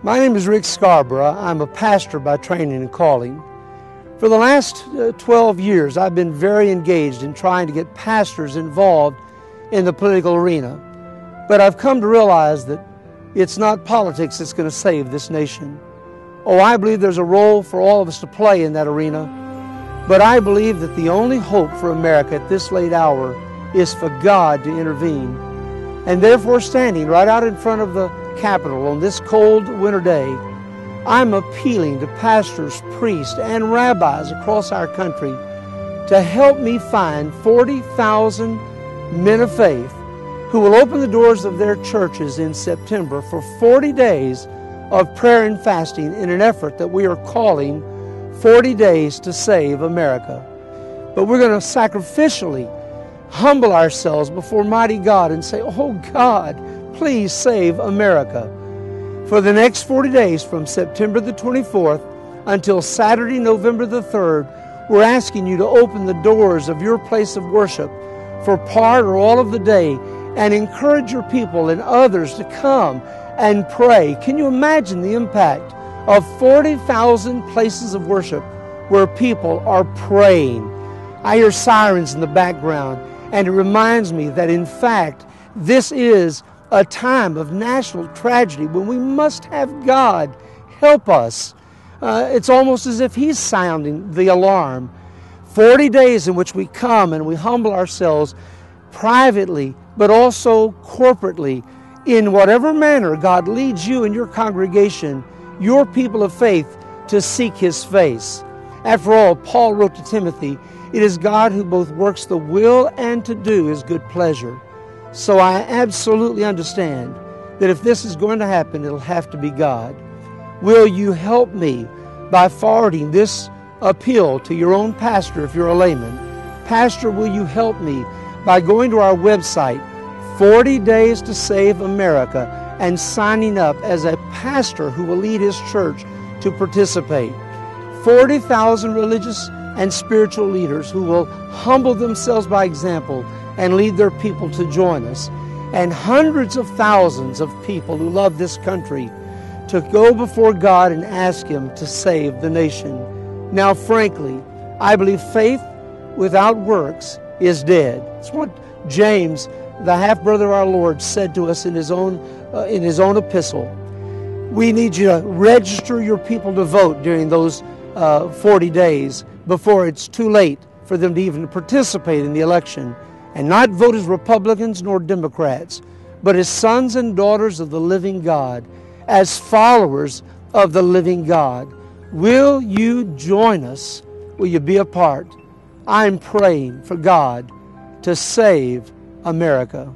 My name is Rick Scarborough. I'm a pastor by training and calling. For the last 12 years, I've been very engaged in trying to get pastors involved in the political arena. But I've come to realize that it's not politics that's going to save this nation. Oh, I believe there's a role for all of us to play in that arena. But I believe that the only hope for America at this late hour is for God to intervene. And therefore, standing right out in front of the Capitol on this cold winter day, I'm appealing to pastors, priests, and rabbis across our country to help me find 40,000 men of faith who will open the doors of their churches in September for 40 days of prayer and fasting in an effort that we are calling 40 Days to Save America. But we're going to sacrificially humble ourselves before mighty God and say, "Oh God, please save America." For the next 40 days, from September the 24th until Saturday, November the 3rd, we're asking you to open the doors of your place of worship for part or all of the day and encourage your people and others to come and pray. Can you imagine the impact of 40,000 places of worship where people are praying? I hear sirens in the background, and it reminds me that, in fact, this is a time of national tragedy when we must have God help us. It's almost as if He's sounding the alarm. 40 days in which we come and we humble ourselves privately, but also corporately, in whatever manner God leads you and your congregation, your people of faith, to seek His face. After all, Paul wrote to Timothy, "It is God who both works the will and to do His good pleasure." So I absolutely understand that if this is going to happen, it'll have to be God. Will you help me by forwarding this appeal to your own pastor if you're a layman? Pastor, will you help me by going to our website, 40 Days to Save America, and signing up as a pastor who will lead his church to participate? 40,000 religious and spiritual leaders who will humble themselves by example and lead their people to join us, and hundreds of thousands of people who love this country to go before God and ask Him to save the nation. Now, frankly, I believe faith without works is dead. It's what James, the half-brother of our Lord, said to us in his own epistle. We need you to register your people to vote during those 40 days before it's too late for them to even participate in the election, and not vote as Republicans nor Democrats, but as sons and daughters of the living God, as followers of the living God. Will you join us? Will you be a part? I'm praying for God to save America.